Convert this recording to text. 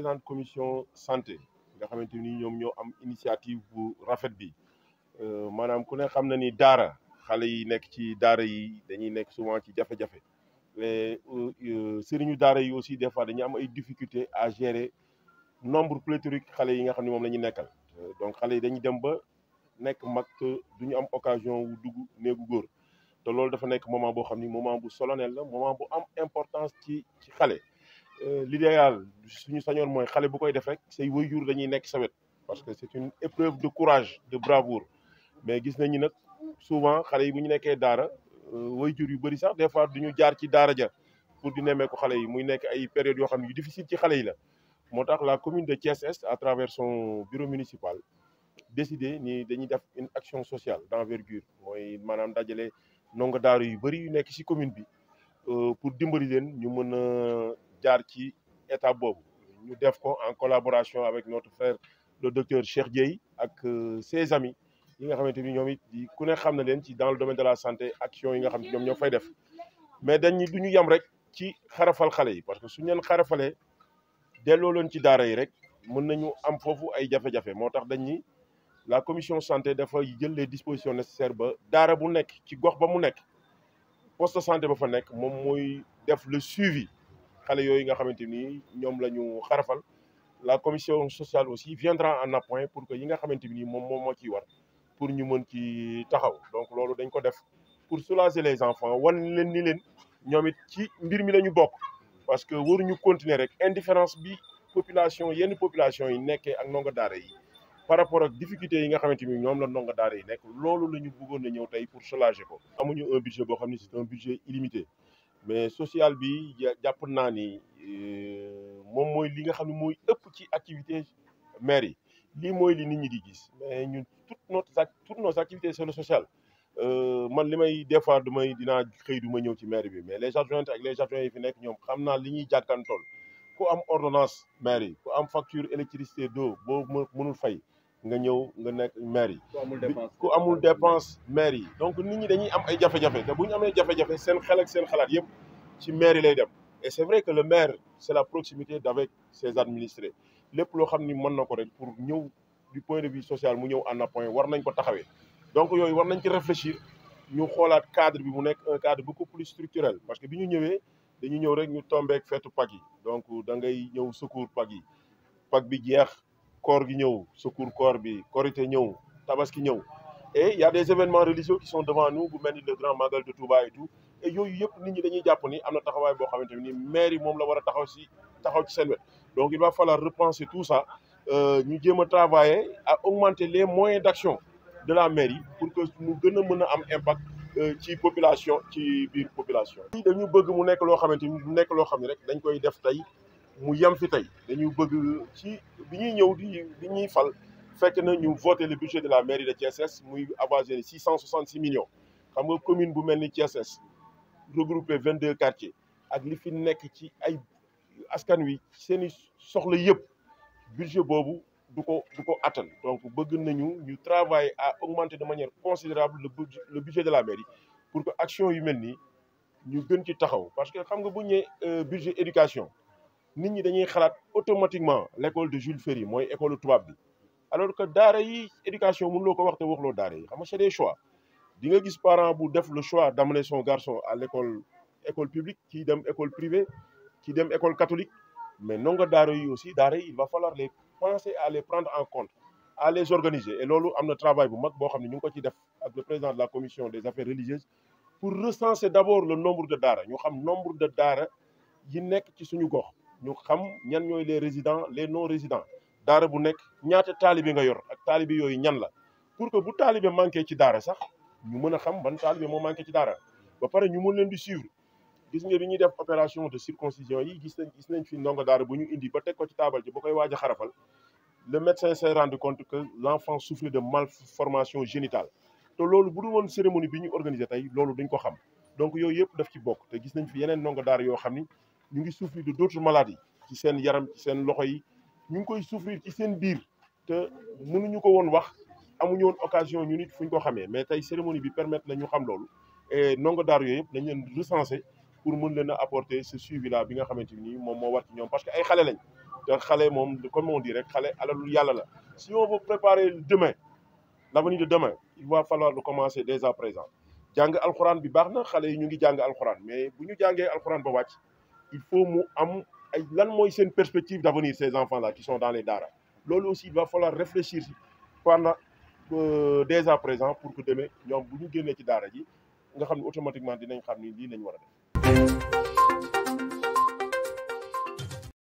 présidente commission santé nga xamante ni ñoom ñoo am initiative bu rafet bi maanaam ku ne xam na ni daara xale yi nekk ci daara yi dañuy nekk souvent ci jafe-jafe mais sëriñu daara yi aussi des fois dañuy am ay difficultés à gérer nombre pléthorique xale yi nga xam ne moom la ñu nekkal donc xale yi dañuy dem ba nekk mag te du ñu am occasion wu dugg néegu góor te loolu dafa nekk moment boo xam ni moment bu solennel la moment bu am importance ci xale. L'idéal suñu sañoon mooy xale bu koy def rek say waajur dañuy nekk sa wet parce que c'est une épreuve de courage de bravoure mais gis nañu nag souvent xale yi bu ñu nekkee daara waajur yu bëri sax des fois duñu jaar ci daara ja pour di nemmeeku xale yi muy nekk ay périodes yoo xam ne yu difficile ci xale yi la. moo tax la commune de Thiès Est à travers son bureau municipal décidé ni dañuy def une action sociale d'envergure mooy maanaam dajale ndongo daara yu bëri yu nekk ci commune bi pour dimbali leen ñu mën a jaar ci étape boobu ñu def ko en collaboration avec notre frère le docteur Cheikh Dieye ak ses amis yi nga xamante ni ñoom it ku ne xam na leen ci dans le domaine de la santé action yi nga xam ne ñoom ñoo fay def mais dañu du ñu yem rek ci xarafal xale yi parce que suñu leen xarafalee delloo leen ci daara yi rek mën nañu am foofu ay jafe-jafe moo tax dañ ni la commission santé dafa jël les dispositions nécessaires ba daara bu nekk ci gox ba mu nekk poste de santé ba fa nekk moom mooy def le suivi xale yooyu nga xamante ni ñoom la ñu xarafal la commission sociale aussi viendra en appoint pour que yi nga xamante ni moom moo ciy war pour ñu mën ci taxaw donc loolu dañ ko def pour soulager les enfants wan leen ni leen ñoom it ci mbir mi la ñu bokk parce que waruñu continuer rek indifférence bi population yenn population yi nekkee ak ndongo daara yi par rapport ak difficultés yi nga xamante ni ñoom la ndongo daara yi nekk loolu la ñu bëggoon a ñëw tey pour soulager ko. amuñu un budget boo xam ni c'est un budget illimité mais social bi jàpp naa ni moom mooy li nga xam ne mooy ëpp ci activité maire yi lii mooy li nit ñi di gis mais ñun toutes nos activités sur le social man li may des fois dinaa xëy du ma ñëw ci maire bi mais les adjoints ak les adjoints yi fi nekk ñoom xam naa li ñuy jàkkaantool ku am ordonnance maire yi ku am facture électricité d'eau boo mënul fay nga ñëw nga nekk maire yi ku amul dépense maire yi donc nit ñi dañuy am ay jafe-jafe te bu ñu amee jafe-jafe seen xel ak seen xalaat yëpp ci maire yi lay dem et c'est vrai que le maire c'est la proximité d'avec ses administrés lépp loo xam ni mën na ko rek pour ñëw du point de vue social mu ñëw en appoint war nañ ko taxawee donc yooyu war nañ ci réfléchir ñu xoolaat cadre bi mu nekk un cadre beaucoup plus structurel parce que bi ñu ñëwee dañu ñëw rek ñu tombeek feetu Pâques yi donc da ngay ñëw secours Pâques yi Pâques bi jeex koor gi ñëw secours koor bi korité ñëw tabaski ñëw et il y a des événements religieux qui sont devant nous bu mel ni le grand magal de Touba et tout et yooyu yëpp nit ñi dañuy jàpp ni am na taxawaay boo xamante ni maire yi moom la war a taxaw ci seen wet donc il va falloir repenser tout ça ñu jéem a travailler à augmenter les moyens d'action de la mairie pour que mu gën a mën a am impact ci population ci biir population yi dañu bëgg mu nekk loo xamante ni mu nekk loo xam ne rek dañ koy def tey mu yem fi tey dañu bëgg ci bi ñuy ñëw di ñuy fal fekk na ñu voté le budget de la mairie de Thiès Est muy avagé 666 millions xam nga commune bu mel ni Thiès Est regroupé 22 quartiers ak li fi nekk ci ay askan wi seeni soxla yëpp budget boobu du ko attan donc bëgg nañu ñu travailler à augmenter de manière considérable le budget de la mairie pour que action yu mel nii ñu gën ci taxaw parce que xam nga bu ñu nee budget éducation nit ñi dañuy xalaat automatiquement l'école de Jules Ferry mooy école tubaab bi alors que daara yi éducation mënuloo ko wax te waxloo daara yi xam nga c'est des choix di nga gis parent bu def le choix d'amener son garçon à école publique kii dem école privée kii dem école catholique mais ndongo daara yi aussi daara yi il va falloir les penser à les prendre en compte à les organiser et loolu am na travail bu mag boo xam ne ñu ngi ko ci def ak le président de la commission des affaires religieuses pour recenser d'abord le nombre de daara ñu xam nombre de daara yi nekk ci suñu gox ñu xam ñan ñooy les résidents les non résidents daara bu nekk ñaata taalibe nga yor ak taalibe yooyu ñan la pour que bu taalibe manqué ci daara sax ñu mën a xam ban taalibe moo manqué ci daara ba pare ñu mën leen di suivre gis nga bi ñuy def opération de circoncision yi gis nañ fi ndongo daara bu ñu indi ba teg ko ci taabal ji ba koy waaj a xarafal le médecin s'est rendu compte que l'enfant souffrait de malformation génitale te loolu bu dul woon cérémonie bi ñu organisé tey loolu duñ ko xam donc yooyu yëpp daf ci bokk te gis nañ fi yeneen ndongo daara yoo xam ni ñu ngi souffrir de d'autres maladies ci seen yaram ci seen loxo yi ñu ngi koy souffrir ci seen biir te mënuñu ko woon wax amuñu woon occasion ñu nit fuñ ko xamee mais tey cérémonie bi permettre na ñu xam loolu et ndongo daara yooyu yëpp dañ leen recenser pour mën leen a apporter ce suivi là bi nga xamante ni moom moo war ci ñoom parce que ay xale lañ te xale moom comme on dit rek xale alalu yàlla la si on veut préparer demain l'avenir de demain il va falloir le commencer dès à présent jàng alxuraan bi baax na xale yi ñu ngi jàng alxuraan mais bu ñu jàngee alxuraan ba wàcc il faut mu am ay lan mooy seen perspective d'avenir ces enfants là qui sont dans les daara loolu aussi il va falloir réfléchir pendant dès à présent pour que demain ñoom bu ñu génnee ci daara ji nga xam ne automatiquement dinañ xam ni lii lañ war a def